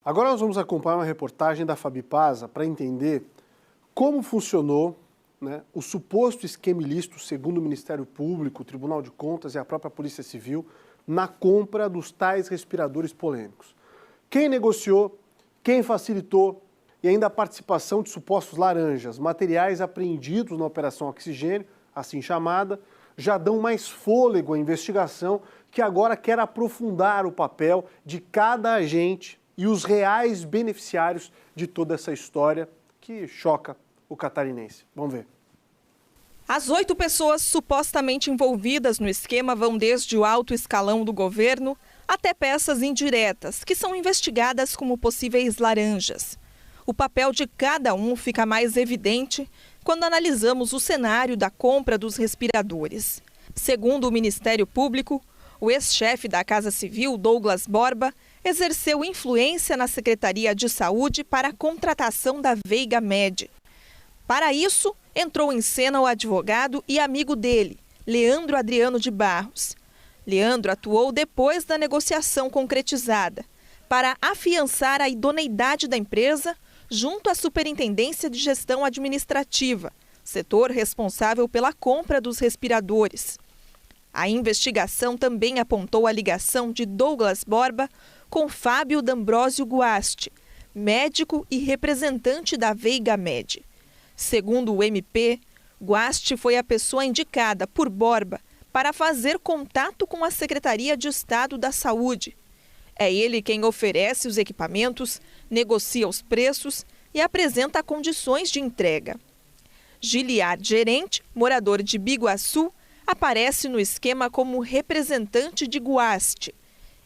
Agora nós vamos acompanhar uma reportagem da Fabi Paza para entender como funcionou, o suposto esquema ilícito, segundo o Ministério Público, o Tribunal de Contas e a própria Polícia Civil, na compra dos tais respiradores polêmicos. Quem negociou, quem facilitou e ainda a participação de supostos laranjas, materiais apreendidos na Operação Oxigênio, assim chamada, já dão mais fôlego à investigação que agora quer aprofundar o papel de cada agente e os reais beneficiários de toda essa história que choca o catarinense. Vamos ver. As 8 pessoas supostamente envolvidas no esquema vão desde o alto escalão do governo até peças indiretas, que são investigadas como possíveis laranjas. O papel de cada um fica mais evidente quando analisamos o cenário da compra dos respiradores. Segundo o Ministério Público, o ex-chefe da Casa Civil, Douglas Borba, exerceu influência na Secretaria de Saúde para a contratação da Veiga Med. Para isso, entrou em cena o advogado e amigo dele, Leandro Adriano de Barros. Leandro atuou depois da negociação concretizada, para afiançar a idoneidade da empresa junto à Superintendência de Gestão Administrativa, setor responsável pela compra dos respiradores. A investigação também apontou a ligação de Douglas Borba com Fábio D'Ambrosio Guasti, médico e representante da Veiga Med. Segundo o MP, Guasti foi a pessoa indicada por Borba para fazer contato com a Secretaria de Estado da Saúde. É ele quem oferece os equipamentos, negocia os preços e apresenta condições de entrega. Giliard Gerente, morador de Biguaçu, aparece no esquema como representante de Guasti.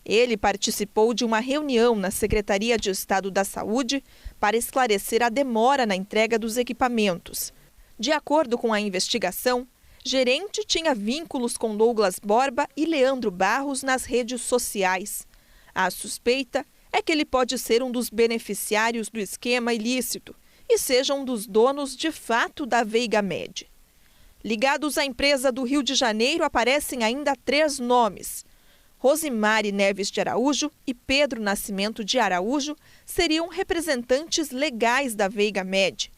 Ele participou de uma reunião na Secretaria de Estado da Saúde para esclarecer a demora na entrega dos equipamentos. De acordo com a investigação, Gerente tinha vínculos com Douglas Borba e Leandro Barros nas redes sociais. A suspeita é que ele pode ser um dos beneficiários do esquema ilícito e seja um dos donos de fato da Veiga Med. Ligados à empresa do Rio de Janeiro aparecem ainda 3 nomes. Rosimari Neves de Araújo e Pedro Nascimento de Araújo seriam representantes legais da Veiga Med,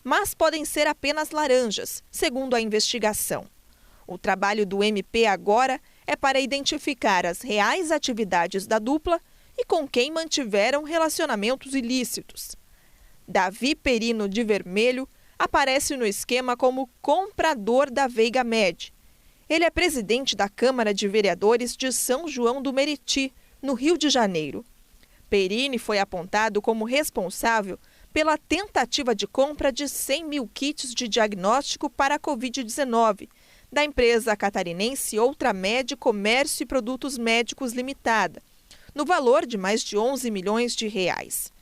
mas podem ser apenas laranjas, segundo a investigação. O trabalho do MP agora é para identificar as reais atividades da dupla e com quem mantiveram relacionamentos ilícitos. Davi Perino de Vermelho aparece no esquema como comprador da Veiga Med. Ele é presidente da Câmara de Vereadores de São João do Meriti, no Rio de Janeiro. Perini foi apontado como responsável pela tentativa de compra de 100 mil kits de diagnóstico para a Covid-19, da empresa catarinense Outramed Comércio e Produtos Médicos Limitada, no valor de mais de 11 milhões de reais.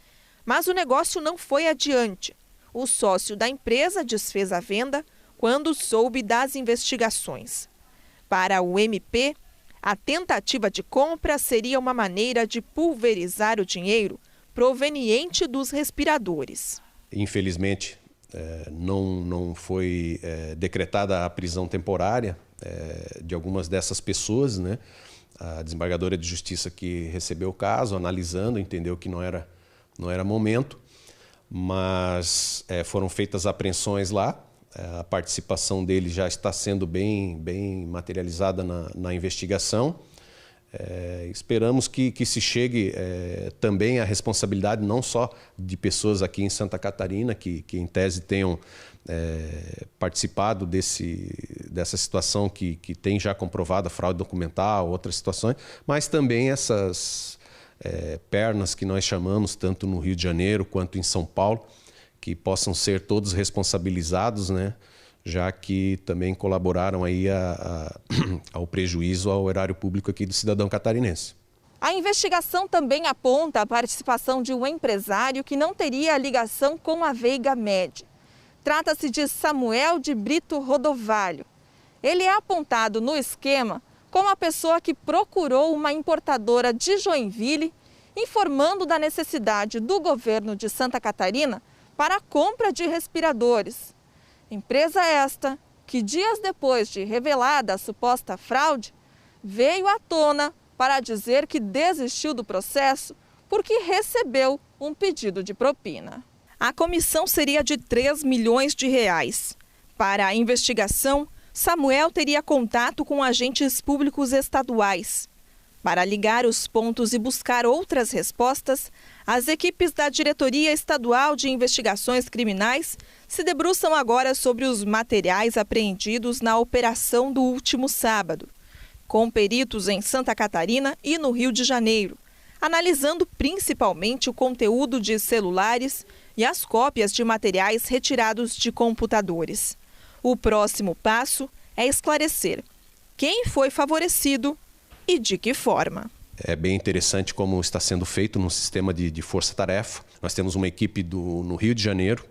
Mas o negócio não foi adiante. O sócio da empresa desfez a venda quando soube das investigações. Para o MP, a tentativa de compra seria uma maneira de pulverizar o dinheiro proveniente dos respiradores. Infelizmente, não foi decretada a prisão temporária de algumas dessas pessoas, né? A desembargadora de Justiça que recebeu o caso, analisando, entendeu que não era momento, mas foram feitas apreensões lá. A participação dele já está sendo bem materializada na investigação. Esperamos que se chegue também à responsabilidade não só de pessoas aqui em Santa Catarina, que em tese tenham participado dessa situação que tem já comprovado a fraude documental, outras situações, mas também essas pernas que nós chamamos, tanto no Rio de Janeiro quanto em São Paulo, que possam ser todos responsabilizados, né? Já que também colaboraram aí ao prejuízo ao erário público aqui do cidadão catarinense. A investigação também aponta a participação de um empresário que não teria ligação com a Veiga Med. Trata-se de Samuel de Brito Rodovalho. Ele é apontado no esquema como a pessoa que procurou uma importadora de Joinville, informando da necessidade do governo de Santa Catarina para a compra de respiradores. Empresa esta que, dias depois de revelada a suposta fraude, veio à tona para dizer que desistiu do processo porque recebeu um pedido de propina. A comissão seria de R$3 milhões. Para a investigação, Samuel teria contato com agentes públicos estaduais. Para ligar os pontos e buscar outras respostas, as equipes da Diretoria Estadual de Investigações Criminais se debruçam agora sobre os materiais apreendidos na operação do último sábado, com peritos em Santa Catarina e no Rio de Janeiro, analisando principalmente o conteúdo de celulares e as cópias de materiais retirados de computadores. O próximo passo é esclarecer quem foi favorecido e de que forma. É bem interessante como está sendo feito no sistema de força-tarefa. Nós temos uma equipe no Rio de Janeiro,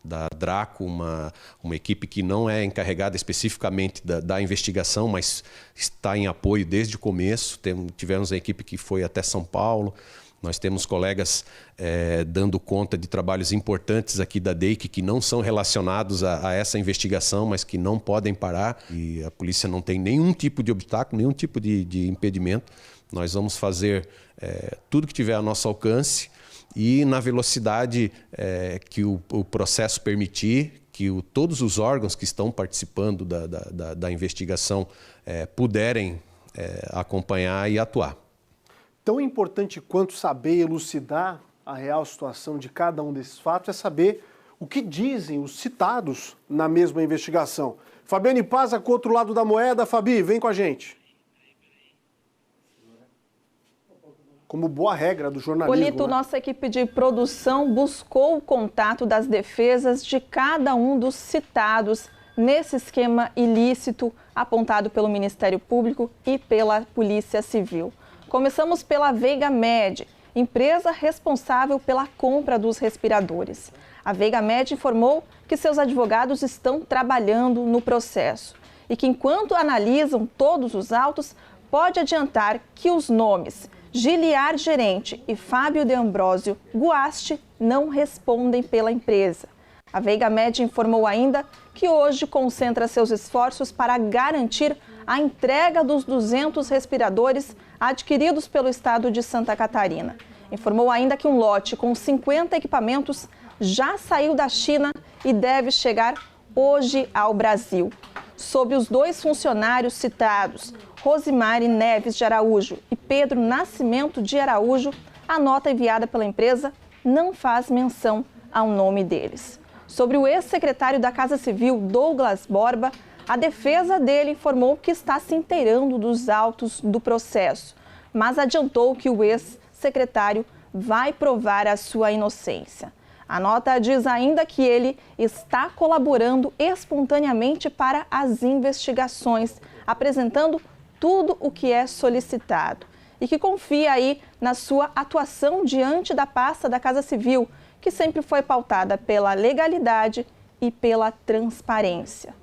da Draco, uma equipe que não é encarregada especificamente da investigação, mas está em apoio desde o começo. Tivemos a equipe que foi até São Paulo. Nós temos colegas dando conta de trabalhos importantes aqui da DEIC que não são relacionados a essa investigação, mas que não podem parar. E a polícia não tem nenhum tipo de obstáculo, nenhum tipo de impedimento. Nós vamos fazer tudo que tiver a nosso alcance e na velocidade que o processo permitir, que todos os órgãos que estão participando da investigação puderem acompanhar e atuar. Tão importante quanto saber elucidar a real situação de cada um desses fatos é saber o que dizem os citados na mesma investigação. Fabiane Paza, com o outro lado da moeda. Fabi, vem com a gente. Como boa regra do jornalismo. Polito, nossa equipe de produção buscou o contato das defesas de cada um dos citados nesse esquema ilícito apontado pelo Ministério Público e pela Polícia Civil. Começamos pela Veiga Med, empresa responsável pela compra dos respiradores. A Veiga Med informou que seus advogados estão trabalhando no processo e que, enquanto analisam todos os autos, pode adiantar que os nomes Giliar Gerente e Fábio de Ambrósio Guaste não respondem pela empresa. A Veiga Med informou ainda que hoje concentra seus esforços para garantir a entrega dos 200 respiradores adquiridos pelo estado de Santa Catarina. Informou ainda que um lote com 50 equipamentos já saiu da China e deve chegar hoje ao Brasil. Sobre os dois funcionários citados, Rosimari Neves de Araújo e Pedro Nascimento de Araújo, a nota enviada pela empresa não faz menção ao nome deles. Sobre o ex-secretário da Casa Civil, Douglas Borba, a defesa dele informou que está se inteirando dos autos do processo, mas adiantou que o ex-secretário vai provar a sua inocência. A nota diz ainda que ele está colaborando espontaneamente para as investigações, apresentando tudo o que é solicitado e que confia aí na sua atuação diante da pasta da Casa Civil, que sempre foi pautada pela legalidade e pela transparência.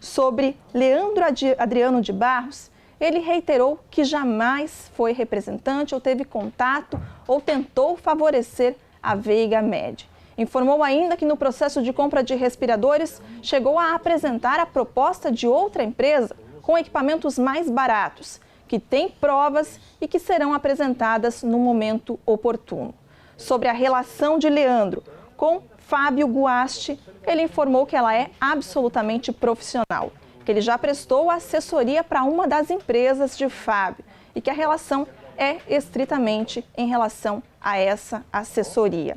Sobre Leandro Adriano de Barros, ele reiterou que jamais foi representante ou teve contato ou tentou favorecer a Veiga Med. Informou ainda que no processo de compra de respiradores chegou a apresentar a proposta de outra empresa com equipamentos mais baratos, que tem provas e que serão apresentadas no momento oportuno. Sobre a relação de Leandro com Fábio Guaste, ele informou que ela é absolutamente profissional, que ele já prestou assessoria para uma das empresas de Fábio e que a relação é estritamente em relação a essa assessoria.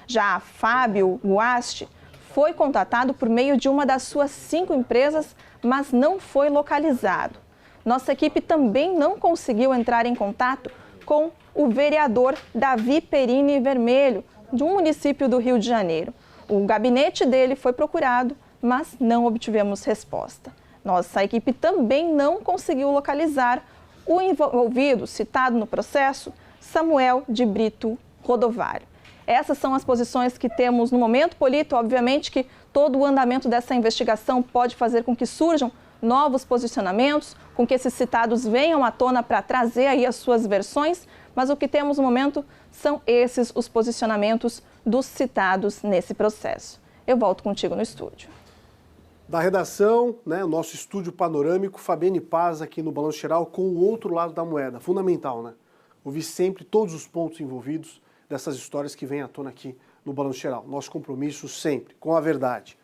Já Fábio Guaste foi contatado por meio de uma das suas 5 empresas, mas não foi localizado. Nossa equipe também não conseguiu entrar em contato com o vereador Davi Perini Vermelho, de um município do Rio de Janeiro. O gabinete dele foi procurado, mas não obtivemos resposta. Nossa equipe também não conseguiu localizar o envolvido, citado no processo, Samuel de Brito Rodovalho. Essas são as posições que temos no momento, Polito. Obviamente que todo o andamento dessa investigação pode fazer com que surjam novos posicionamentos, com que esses citados venham à tona para trazer aí as suas versões, mas o que temos no momento são esses os posicionamentos dos citados nesse processo. Eu volto contigo no estúdio. Da redação, nosso estúdio panorâmico, Fabiane Paza aqui no Balanço Geral com o outro lado da moeda. Fundamental, né? Ouvir sempre todos os pontos envolvidos, dessas histórias que vêm à tona aqui no Balanço Geral. Nosso compromisso sempre com a verdade.